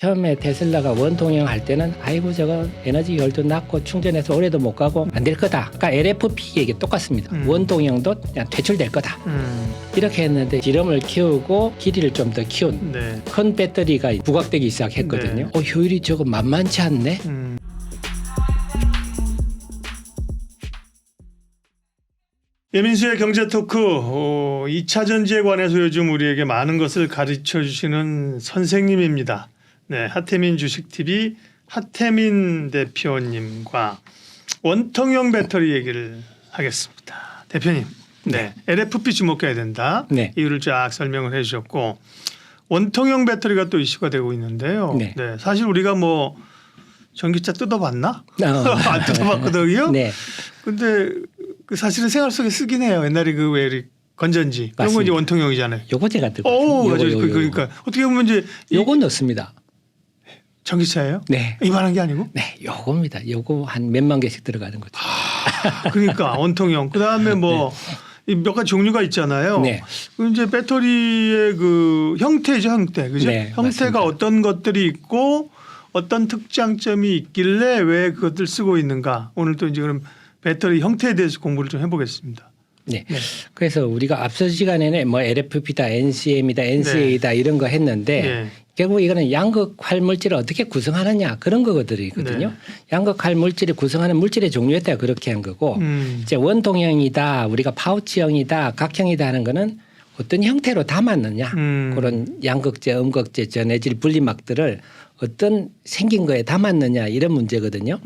처음에 테슬라가 원통형 할 때는 아이고 저거 에너지 효율도 낮고 충전해서 오래도 못 가고 안 될 거다. 그러니까 LFP 얘기 똑같습니다. 원통형도 그냥 퇴출될 거다. 이렇게 했는데 지름을 키우고 길이를 좀 더 키운 네. 큰 배터리가 부각되기 시작했거든요. 네. 효율이 저거 만만치 않네. 예민수의 경제토크 2차 전지에 관해서 요즘 우리에게 많은 것을 가르쳐 주시는 선생님입니다. 네, 하태민 주식TV 하태민 대표님과 원통형 배터리 얘기를 하겠습니다. 대표님, 네, LFP 주목해야 된다. 네. 이유를 쫙 설명을 해주셨고 원통형 배터리가 또 이슈가 되고 있는데요. 네. 네, 사실 우리가 뭐 전기차 뜯어봤나? 안 뜯어봤거든요. 네. 근데 그 사실은 생활 속에 쓰긴 해요. 옛날에 그 왜 건전지 그런 거 이제 원통형이잖아요. 요거 제가 들고 오, 왔습니다. 맞아요. 그러니까 어떻게 보면 이제 요거 넣습니다. 전기차예요? 네. 이만한 게 아니고? 네, 요겁니다. 요거 한 몇만 개씩 들어가는 거죠. 그러니까 원통형. 그 다음에 뭐 몇 가지 종류가 있잖아요. 네. 그 이제 배터리의 그 형태죠, 형태. 그죠? 네, 형태가 맞습니다. 어떤 것들이 있고 어떤 특장점이 있길래 왜 그것들 쓰고 있는가. 오늘 또 이제 그럼 배터리 형태에 대해서 공부를 좀 해보겠습니다. 네. 네. 그래서 우리가 앞서 시간에는 뭐 LFP다, NCM이다, NCA다 이런 거 했는데 네. 결국 이거는 양극 활물질을 어떻게 구성하느냐 그런 거거든요. 네. 양극 활물질을 구성하는 물질의 종류에 따라 그렇게 한 거고 이제 원통형이다, 우리가 파우치형이다, 각형이다 하는 거는 어떤 형태로 담았느냐 그런 양극재, 음극재, 전해질 분리막들을 어떤 생긴 거에 담았느냐 이런 문제거든요.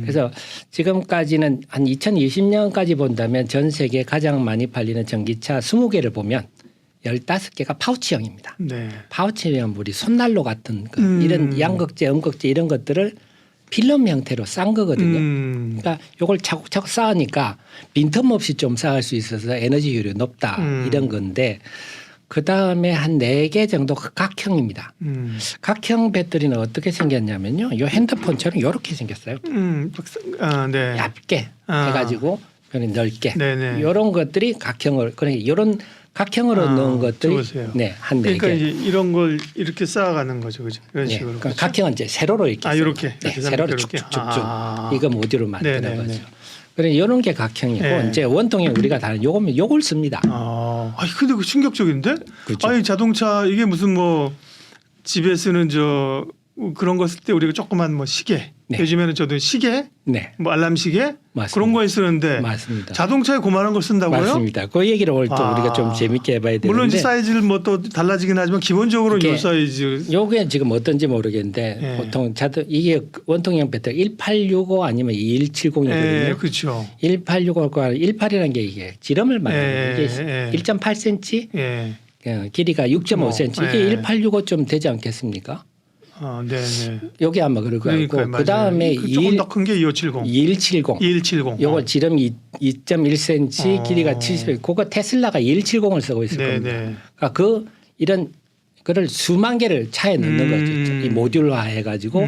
그래서 지금까지는 한 2020년까지 본다면 전 세계 가장 많이 팔리는 전기차 20개를 보면 15개가 파우치형입니다. 네. 파우치형 우리 손난로 같은 이런 양극재, 음극재 이런 것들을 필름 형태로 싼 거거든요. 그러니까 이걸 차곡차곡 쌓으니까 빈틈없이 좀 쌓을 수 있어서 에너지 효율이 높다 이런 건데 그다음에 한 4개 정도가 각형입니다. 각형 배터리는 어떻게 생겼냐면요. 이 핸드폰처럼 이렇게 생겼어요. 네. 얇게 해가지고 변이 넓게 네네. 이런 것들이 각형을 그러니까 이런 각형으로 넣은 것들이 좋으세요. 네, 한 4개. 그러니까 이제 이런 걸 이렇게 쌓아가는 거죠, 그죠? 이런 네, 식으로. 그러니까 그렇죠? 각형은 이제 세로로 이렇게 이렇게 네, 이렇게 세로로 이렇게. 쭉쭉쭉 아. 이거 모듈로 만드는 네네네. 거죠. 그래 이런 게 각형이고 네. 이제 원통형 우리가 다른 요걸 씁니다. 아니 근데 그 충격적인데? 그렇죠. 아니 자동차 이게 무슨 뭐 집에 쓰는 저 그런 거 쓸 때 우리가 조그만 뭐 시계 네. 요즘에는 저도 시계 네, 뭐 알람 시계 맞습니다. 그런 거에 쓰는데 맞습니다. 자동차에 그만한 걸 쓴다고요? 맞습니다. 그 얘기를 오늘 또 아. 우리가 좀 재밌게 해봐야 되는데 물론 이제 사이즈를 뭐 또 달라지긴 하지만 기본적으로 이게 이 사이즈. 요게 지금 어떤지 모르겠는데 네. 보통 이게 원통형 배터리 1865 아니면 2170이거든요. 네, 그렇죠. 1865가 18이라는 게 이게 지름을 말하는 이게 예. 1.8cm 예. 길이가 6.5cm 이게 예. 1865 좀 되지 않겠습니까? 네네. 요게 아마 그럴 거고 그러니까 그 다음에 조금 더 큰 게 2570. 2170 2170. 요거 지름이 2.1cm 길이가 70. 그거 테슬라가 2170을 쓰고 있을 겁니다. 네네. 그러니까 그런 거를 수만 개를 차에 넣는 거죠. 이 모듈화 해가지고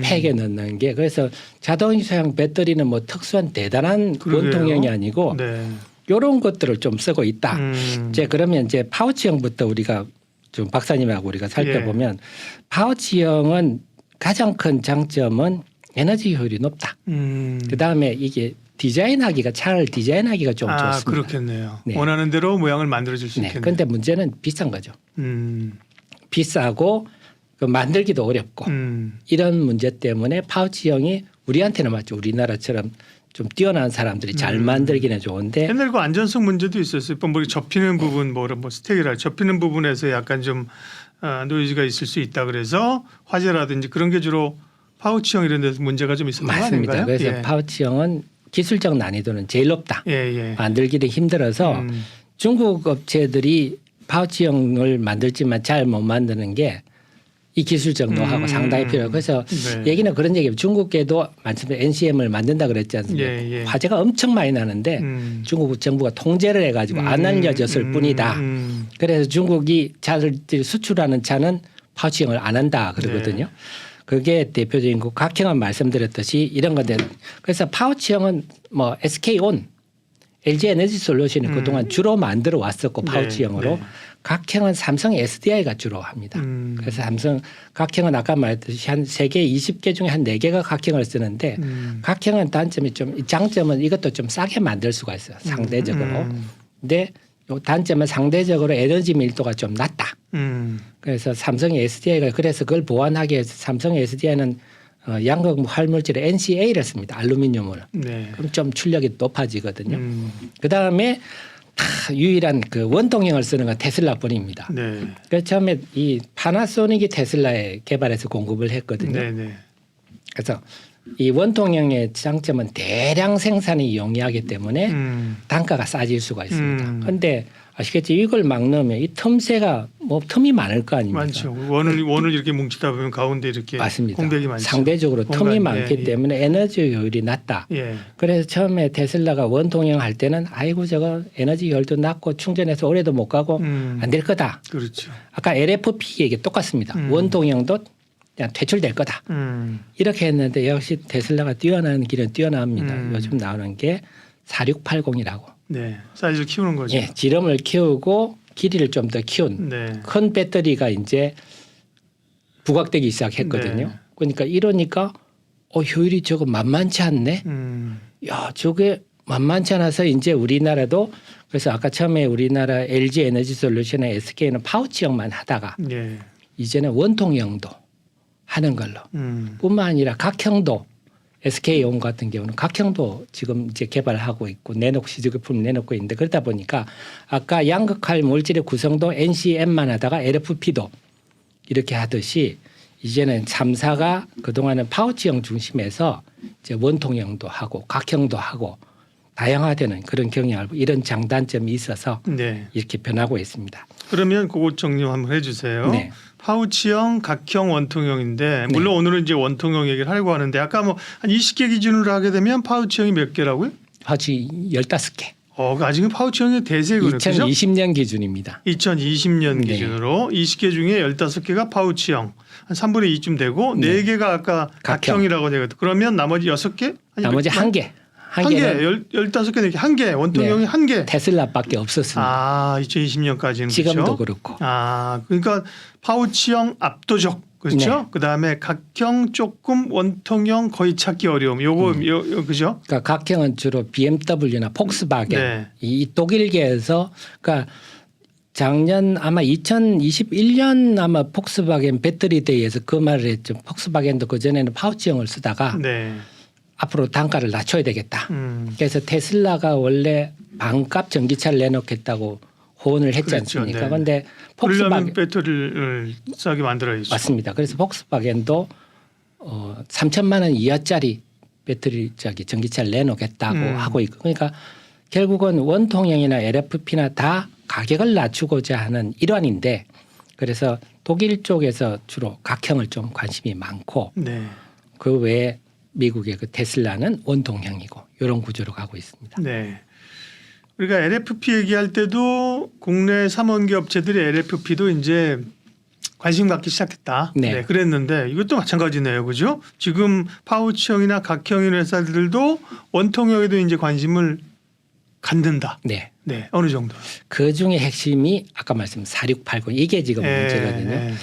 팩에 넣는 게 그래서 자동차용 배터리는 뭐 특수한 대단한 그러게요. 원통형이 아니고 네. 이런 것들을 좀 쓰고 있다. 이제 그러면 이제 파우치형부터 우리가 좀 박사님하고 우리가 살펴보면 파우치형은 가장 큰 장점은 에너지 효율이 높다. 그 다음에 이게 차를 디자인하기가 좀 좋습니다. 그렇겠네요. 네. 원하는 대로 모양을 만들어줄 수 네. 있겠네요. 그런데 문제는 비싼 거죠. 비싸고 그 만들기도 어렵고 이런 문제 때문에 파우치형이 우리한테는 맞죠. 우리나라처럼 좀 뛰어난 사람들이 잘 만들기는 좋은데 옛날 그 안전성 문제도 있었어요. 뭐 접히는 부분 뭐 스택이라 접히는 부분에서 약간 좀 노이즈가 있을 수 있다 그래서 화재라든지 그런 게 주로 파우치형 이런 데서 문제가 좀 있었던 거 맞습니다. 아닌가요? 그래서 파우치형은 기술적 난이도는 제일 높다. 예. 만들기도 힘들어서 중국 업체들이 파우치형을 만들지만 잘 못 만드는 게 이 기술적 노하우가 상당히 필요해요. 그래서 네. 얘기는 그런 얘기예요. 중국에도 많습니다. NCM을 만든다 그랬지 않습니까? 예. 화재가 엄청 많이 나는데 중국 정부가 통제를 해가지고 안 알려졌을 뿐이다. 그래서 중국이 차를 수출하는 차는 파우치형을 안 한다 그러거든요. 네. 그게 대표적인 거 각형은 말씀드렸듯이 이런 건데 그래서 파우치형은 뭐 SK온 LG 에너지 솔루션이 그동안 주로 만들어 왔었고 파우치형으로 네. 각형은 삼성 SDI가 주로 합니다. 그래서 삼성 각형은 아까 말했듯이 한 세계 20개 중에 한 4개가 각형을 쓰는데 각형은 단점이 좀 장점은 이것도 좀 싸게 만들 수가 있어요. 상대적으로. 근데 요 단점은 상대적으로 에너지 밀도가 좀 낮다. 그래서 삼성의 SDI가 그래서 그걸 보완하기 위해서 삼성의 SDI는 양극 활물질의 NCA를 씁니다. 알루미늄을. 네. 그럼 좀 출력이 높아지거든요. 그다음에 유일한 그 원통형을 쓰는 건 테슬라뿐입니다. 네. 그래서 처음에 이 파나소닉이 테슬라에 개발해서 공급을 했거든요. 네. 네. 그래서 이 원통형의 장점은 대량 생산이 용이하기 때문에 단가가 싸질 수가 있습니다. 그런데 아시겠지 이걸 막 넣으면 이 틈새가 뭐 틈이 많을 거 아닙니까? 많죠. 원을 이렇게 뭉치다 보면 가운데 이렇게 맞습니다. 공백이 많죠. 상대적으로 틈이 많기 예. 때문에 에너지 효율이 낮다. 예. 그래서 처음에 테슬라가 원통형 할 때는 아이고 저거 에너지 효율도 낮고 충전해서 오래도 못 가고 안 될 거다. 그렇죠. 아까 LFP 얘기 똑같습니다. 원통형도 그냥 퇴출될 거다. 이렇게 했는데 역시 테슬라가 뛰어나는 길은 뛰어납니다. 요즘 나오는 게 4680이라고. 네. 사이즈를 키우는 거죠. 예, 지름을 키우고 길이를 좀 더 키운 네. 큰 배터리가 이제 부각되기 시작했거든요. 네. 그러니까 이러니까 효율이 저거 만만치 않네. 야, 저게 만만치 않아서 이제 우리나라도 그래서 아까 처음에 우리나라 LG 에너지 솔루션의 SK는 파우치형만 하다가 예. 이제는 원통형도 하는 걸로 뿐만 아니라 각형도 SK온 같은 경우는 각형도 지금 이제 개발하고 있고 내놓고 시제품 내놓고 있는데 그러다 보니까 아까 양극할 물질의 구성도 NCM만 하다가 LFP도 이렇게 하듯이 이제는 3사가 그동안은 파우치형 중심에서 이제 원통형도 하고 각형도 하고 다양화되는 그런 경향을 이런 장단점이 있어서 네. 이렇게 변하고 있습니다. 그러면 그것 정리 한번 해주세요. 네. 파우치형, 각형, 원통형인데 물론 오늘은 이제 원통형 얘기를 하려고 하는데 아까 뭐 한 20개 기준으로 하게 되면 파우치형이 몇 개라고요? 파우치 15개. 아직은 파우치형의 대세군요. 2020년 기준입니다. 2020년 네. 기준으로 20개 중에 15개가 파우치형. 한 3분의 2쯤 되고 네. 4개가 아까 각형. 각형이라고 되거든. 그러면 나머지 6개? 아니, 나머지 한 개. 한 개. 15개, 4개. 한 개. 원통형이 네. 한 개. 테슬라밖에 없었습니다. 2020년까지는 지금도 그렇죠? 그렇고. 그러니까 파우치형 압도적 그렇죠? 네. 그다음에 각형 조금 원통형 거의 찾기 어려움. 요거 그죠? 그러니까 각형은 주로 BMW나 폭스바겐 네. 이 독일계에서 그러니까 작년 아마 2021년 아마 폭스바겐 배터리 데이에서 그 말을 했죠. 폭스바겐도 그 전에는 파우치형을 쓰다가 네. 앞으로 단가를 낮춰야 되겠다. 음. 그래서 테슬라가 원래 반값 전기차를 내놓겠다고 호언을 했지 그렇죠. 않습니까? 네. 그런데 그러려면 폭스바겐 배터리를 싸게 만들어야죠. 맞습니다. 그래서 폭스바겐도 3천만 원 이하짜리 배터리 전기차를 내놓겠다고 하고 있고 그러니까 결국은 원통형이나 LFP나 다 가격을 낮추고자 하는 일환인데 그래서 독일 쪽에서 주로 각형을 좀 관심이 많고 네. 그 외에 미국의 그 테슬라는 원통형이고 이런 구조로 가고 있습니다. 네. 우리가 LFP 얘기할 때도 국내 삼원기 업체들이 LFP도 이제 관심 갖기 시작했다. 네. 그랬는데 이것도 마찬가지네요. 그죠? 지금 파우치형이나 각형인 회사들도 원통형에도 이제 관심을 갖는다. 네. 네. 어느 정도? 그 중에 핵심이 아까 말씀 4680 이게 지금 문제거든요.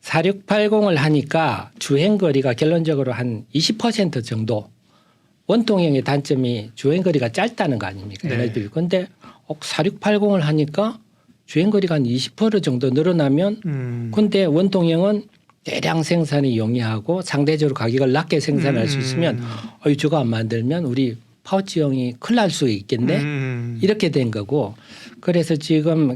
4680을 하니까 주행 거리가 결론적으로 한 20% 정도 원통형의 단점이 주행 거리가 짧다는 거 아닙니까? 네. 에너지 그런데 4680을 하니까 주행 거리가 한 20% 정도 늘어나면 근데 원통형은 대량 생산이 용이하고 상대적으로 가격을 낮게 생산할 수 있으면 저거 안 만들면 우리 파우치형이 큰일 날 수 있겠네. 이렇게 된 거고 그래서 지금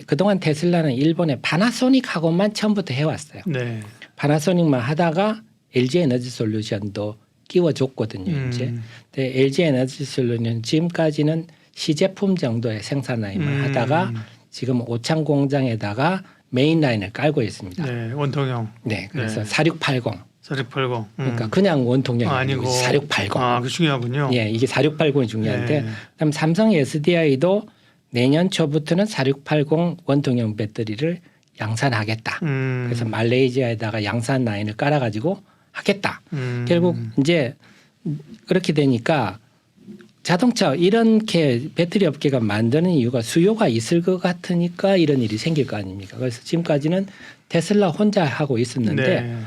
그동안 테슬라는 일본의 파나소닉하고만 처음부터 해왔어요. 네. 파나소닉만 하다가 LG 에너지 솔루션도 끼워줬거든요. 이제 근데 LG 에너지 솔루션은 지금까지는 시제품 정도의 생산 라인만 하다가 지금 오창 공장에다가 메인 라인을 깔고 있습니다. 네. 원통형. 네, 그래서 네. 4680 4680. 그러니까 그냥 원통형이 아니고 4680. 그 중요하군요. 예, 이게 4680이 중요한데 네. 그다음 삼성 SDI도 내년 초부터는 4680 원통형 배터리를 양산하겠다. 그래서 말레이시아에다가 양산 라인을 깔아가지고 하겠다. 결국 이제 그렇게 되니까 자동차 이렇게 배터리 업계가 만드는 이유가 수요가 있을 것 같으니까 이런 일이 생길 거 아닙니까? 그래서 지금까지는 테슬라 혼자 하고 있었는데 네.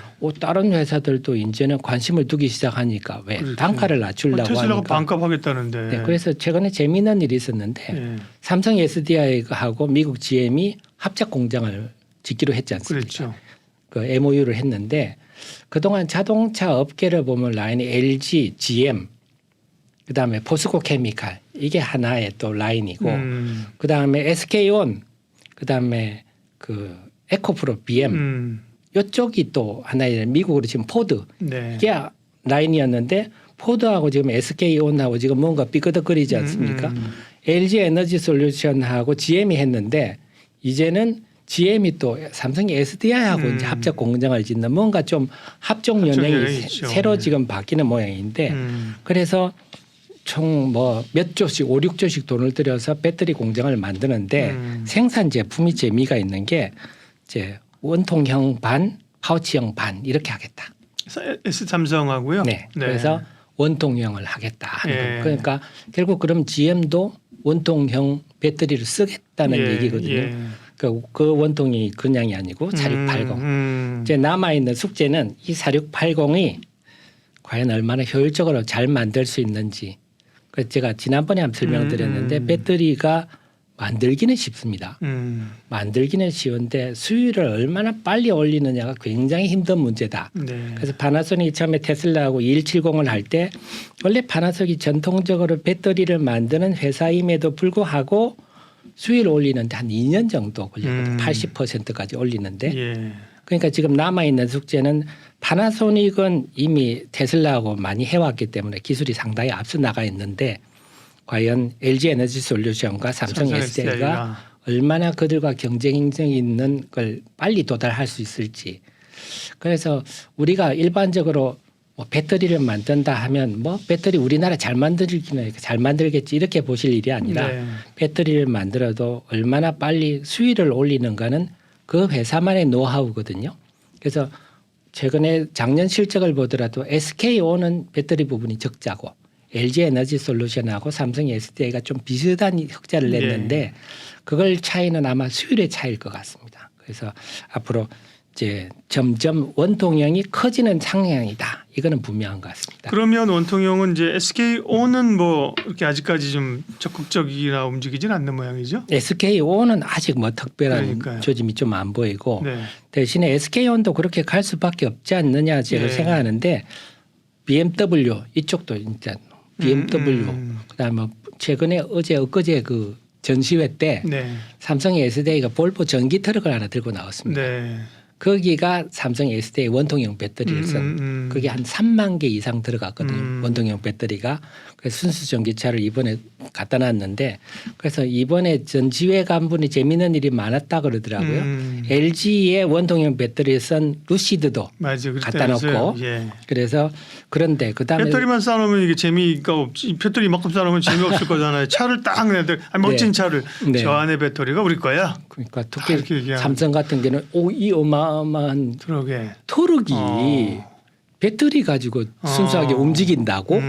다른 회사들도 이제는 관심을 두기 시작하니까 왜 그렇죠. 단가를 낮추려고 테슬라가 하니까. 반값 하겠다는데. 네, 그래서 최근에 재미있는 일이 있었는데 네. 삼성 SDI하고 미국 GM이 합작 공장을 짓기로 했지 않습니까? 그렇죠. 그 MOU를 했는데 그동안 자동차 업계를 보면 라인이 LG, GM, 그다음에 포스코 케미칼 이게 하나의 또 라인이고 그다음에 SK온, 그다음에 그 에코프로 BM 이쪽이 또 하나의 미국으로 지금 포드 네. 이게 라인이었는데 포드하고 지금 SK온하고 지금 뭔가 삐끄덕거리지 않습니까? LG 에너지 솔루션하고 GM이 했는데 이제는 GM이 또 삼성이 SDI하고 이제 합작 공장을 짓는 뭔가 좀 합종 연행이 연행이 있죠. 새로 지금 바뀌는 모양인데 그래서 총 뭐 몇 조씩 5, 6조씩 돈을 들여서 배터리 공장을 만드는데 생산 제품이 재미가 있는 게 이제 원통형 반, 파우치형 반 이렇게 하겠다. S삼성하고요. 네. 그래서 원통형을 하겠다. 하는 예. 거예요. 그러니까 결국 그럼 GM도 원통형 배터리를 쓰겠다는 예, 얘기거든요. 예. 그 원통이 그냥이 아니고 4680. 이제 남아 있는 숙제는 이 4680이 과연 얼마나 효율적으로 잘 만들 수 있는지. 그래서 제가 지난번에 한번 설명드렸는데 배터리가 만들기는 쉽습니다. 만들기는 쉬운데 수율을 얼마나 빨리 올리느냐가 굉장히 힘든 문제다. 네. 그래서 파나소닉이 처음에 테슬라하고 2170을 할 때 원래 파나소닉이 전통적으로 배터리를 만드는 회사임에도 불구하고 수율을 올리는데 한 2년 정도 걸렸거든요. 80%까지 올리는데. 예. 그러니까 지금 남아있는 숙제는 파나소닉은 이미 테슬라하고 많이 해왔기 때문에 기술이 상당히 앞서 나가 있는데 과연 LG 에너지 솔루션과 삼성 SDI가 얼마나 그들과 경쟁이 있는 걸 빨리 도달할 수 있을지. 그래서 우리가 일반적으로 뭐 배터리를 만든다 하면 뭐 배터리 우리나라 잘 만들겠지 이렇게 보실 일이 아니라 네. 배터리를 만들어도 얼마나 빨리 수위를 올리는가는 그 회사만의 노하우거든요. 그래서 최근에 작년 실적을 보더라도 SK온은 배터리 부분이 적자고 LG 에너지 솔루션하고 삼성 SDI가 좀 비슷한 흑자를 냈는데 그걸 차이는 아마 수율의 차이일 것 같습니다. 그래서 앞으로 이제 점점 원통형이 커지는 상향이다. 이거는 분명한 것 같습니다. 그러면 원통형은 이제 SK온은 뭐 이렇게 아직까지 좀 적극적이나 움직이진 않는 모양이죠. SK온은 아직 뭐 특별한 그러니까요. 조짐이 좀 안 보이고 네. 대신에 SK온도 그렇게 갈 수밖에 없지 않느냐 제가 생각하는데 BMW 이쪽도 진짜 BMW 그다음에 최근에 엊그제 그 전시회 때 네. 삼성의 SDI가 볼보 전기 트럭을 하나 들고 나왔습니다. 네. 거기가 삼성 SDI 원통형 배터리를 쓴 그게 한 3만 개 이상 들어갔거든요. 원통형 배터리가. 그래서 순수 전기차를 이번에 갖다 놨는데 그래서 이번에 전지회 간 분이 재미있는 일이 많았다 그러더라고요. LG의 원통형 배터리를 쓴 루시드도 맞아요. 갖다 놓고 예. 그래서 그런데 그다음에 배터리만 쌓아놓으면 이게 재미가 없지. 배터리 이만큼 쌓아놓으면 재미없을 거잖아요. 차를 딱 내들 멋진 차를 네. 저 안에 배터리가 우리 거야. 그러니까 이렇게 특히 얘기하는. 삼성 같은 경우는 이 어마어마한 그러게. 트럭이 배터리 가지고 순수하게 움직인다고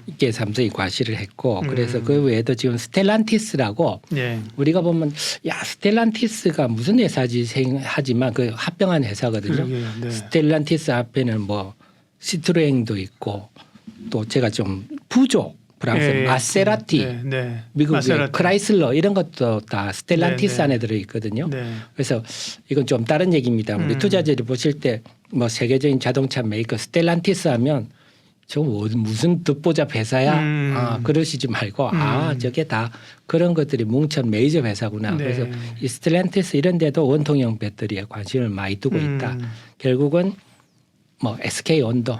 이게 삼성이 과시를 했고 그래서 그 외에도 지금 스텔란티스라고 예. 우리가 보면 야 스텔란티스가 무슨 회사지 하지만 그 합병한 회사거든요. 그러게요. 네. 스텔란티스 앞에는 뭐 시트로행도 있고 또 제가 좀 부조 프랑스 예. 마세라티 네. 네. 미국의 마세라티. 크라이슬러 이런 것도 다 스텔란티스 네, 네. 안에 들어 있거든요. 네. 그래서 이건 좀 다른 얘기입니다. 우리 투자자들이 보실 때 뭐 세계적인 자동차 메이커 스텔란티스 하면 저 무슨 듣보잡 회사야? 아, 그러시지 말고 아 저게 다 그런 것들이 뭉친 메이저 회사구나. 네. 그래서 이 스텔란티스 이런 데도 원통형 배터리에 관심을 많이 두고 있다. 결국은 뭐 SK온도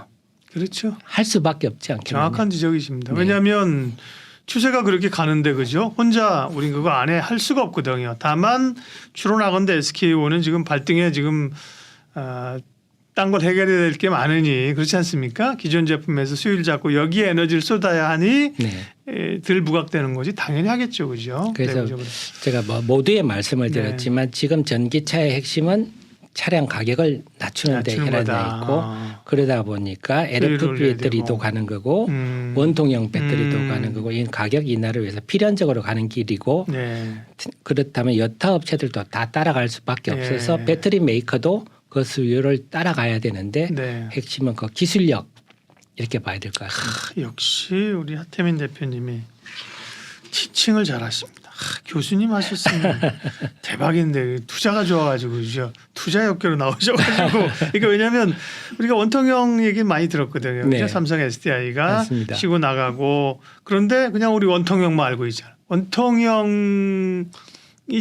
그렇죠. 할 수밖에 없지 않겠느냐. 정확한 지적이십니다. 네. 왜냐하면 추세가 그렇게 가는데 그죠? 혼자 우린 그거 안에 할 수가 없거든요. 다만 주로 나건데 SK온은 지금 발등에 지금 딴 걸 해결해야 될 게 많으니 그렇지 않습니까? 기존 제품에서 수율 잡고 여기에 에너지를 쏟아야 하니 네. 덜 부각되는 거지 당연히 하겠죠, 그죠? 그래서 내부적으로. 제가 뭐 모두의 말씀을 드렸지만 지금 전기차의 핵심은 차량 가격을 낮추는 데 낮추는 혈안돼 거다. 있고 그러다 보니까 LFP 올려야 배터리도 되고. 가는 거고 원통형 배터리도 음. 가는 거고 이 가격 인하를 위해서 필연적으로 가는 길이고 네. 그렇다면 여타 업체들도 다 따라갈 수밖에 네. 없어서 배터리 메이커도 그 수요를 따라가야 되는데 네. 핵심은 그 기술력 이렇게 봐야 될 것 같습니다. 역시 우리 하태민 대표님이 티칭을 잘하십니다. 교수님 하셨으면 대박인데 투자가 좋아가지고 그죠? 투자 역계로 나오셔가지고 이게 왜냐하면 우리가 원통형 얘기 많이 들었거든요. 네. 그죠? 삼성 SDI가 맞습니다. 쉬고 나가고 그런데 그냥 우리 원통형만 알고 있잖아. 원통형이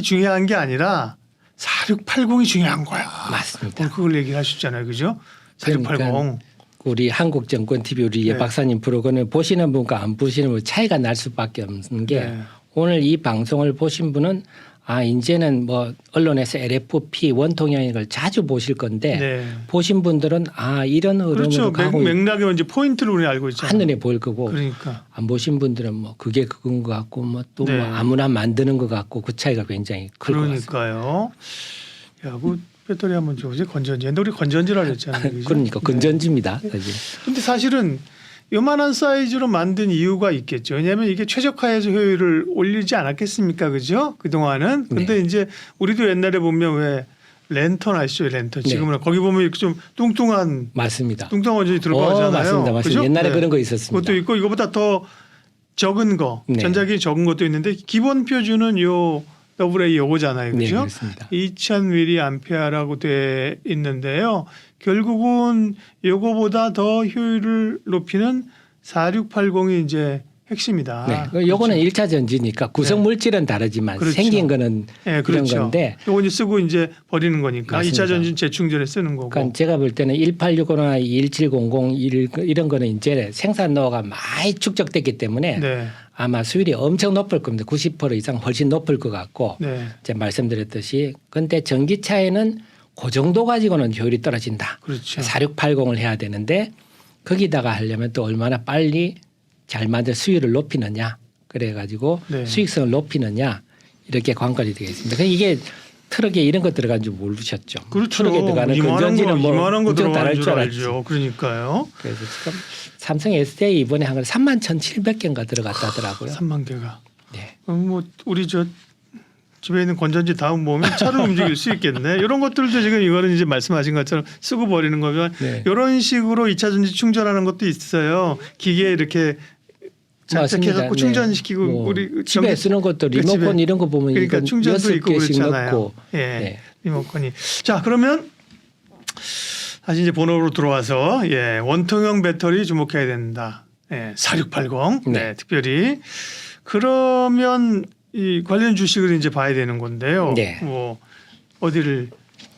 중요한 게 아니라 4680이 중요한 거야. 맞습니다. 오늘 그걸 얘기를 하셨잖아요, 그죠? 4680. 그러니까 우리 한국정권TV 우리 예 네. 박사님 프로그램을 보시는 분과 안 보시는 분 차이가 날 수밖에 없는 게 네. 오늘 이 방송을 보신 분은 아 이제는 뭐 언론에서 LFP 원통형인 걸 자주 보실 건데 네. 보신 분들은 아 이런 흐름으로 그렇죠. 가고 맥락의 이제 포인트를 우리 알고 있잖아요. 한눈에 보일 거고 그러니까. 안 보신 분들은 뭐 그게 그건 것 같고 뭐 또 뭐 네. 아무나 만드는 것 같고 그 차이가 굉장히 클 것 같습니다. 그러니까요. 야, 그 배터리 한번 줘보세요. 건전지. 근데 우리 건전지라 그랬잖아요. 그죠? 그러니까 건전지입니다. 사실. 근데 사실은 요만한 사이즈로 만든 이유가 있겠죠. 왜냐하면 이게 최적화해서 효율을 올리지 않았겠습니까, 그죠? 그 동안은. 근데 네. 이제 우리도 옛날에 보면 왜 랜턴 아시죠, 랜턴. 지금은 거기 보면 이렇게 좀 뚱뚱한 맞습니다. 원전이 들어가잖아요. 맞습니다. 맞습니다. 그죠? 옛날에 네. 그런 거 있었습니다. 그것도 있고 이거보다 더 적은 거, 네. 전자기기 적은 것도 있는데 기본 표준은 요 AA 요거잖아요, 네, 그죠? 그렇습니다. 2000mAh라고 돼 있는데요. 결국은 요거보다 더 효율을 높이는 4680이 이제 핵심이다. 네, 요거는 일차 전지니까 구성 물질은 다르지만 그렇죠. 생긴 거는 네, 이런 그렇죠. 건데 요거 이제 쓰고 이제 버리는 거니까 맞습니다. 2차 전지는 재충전에 쓰는 거고. 그러니까 제가 볼 때는 1865나 1700 이런 거는 이제 생산 노하우가 많이 축적됐기 때문에 네. 아마 수율이 엄청 높을 겁니다. 90% 이상 훨씬 높을 것 같고 네. 제가 말씀드렸듯이 근데 전기차에는 그 정도 가지고는 효율이 떨어진다. 그렇죠. 4680을 해야 되는데 거기다가 하려면 또 얼마나 빨리 잘 만들 수율을 높이느냐 그래가지고 네. 수익성을 높이느냐 이렇게 관건이 되겠습니다. 그러니까 이게 트럭에 이런 거 들어간 줄 모르셨죠. 그렇죠. 트럭에 들어가는 이만한 건전지는 뭐 이만한 거 엄청 들어가는 다를 줄 알았지. 알죠. 그러니까요. 그래서 지금 삼성 SDI 이번에 한 건 31,700개인가 들어갔다 하더라고요. 3만 개가. 네. 뭐 우리 저 집에 있는 건전지 다음 모으면 차를 움직일 수 있겠네. 이런 것들도 지금 이거는 이제 말씀하신 것처럼 쓰고 버리는 거면 네. 이런 식으로 2차 전지 충전하는 것도 있어요. 기계에 이렇게 맞습니다. 장착해갖고 네. 충전시키고 뭐 우리 집에 전기- 쓰는 것도 그 리모컨 집에- 이런 거 보면 그러니까 이건 충전도 있고 6개씩 그렇잖아요. 넣고 예, 네. 리모컨이. 자, 그러면 다시 이제 본업으로 들어와서 원통형 배터리 주목해야 된다. 4680. 네, 네. 특별히 그러면 이 관련 주식을 이제 봐야 되는 건데요. 네. 뭐 어디를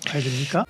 봐야 됩니까?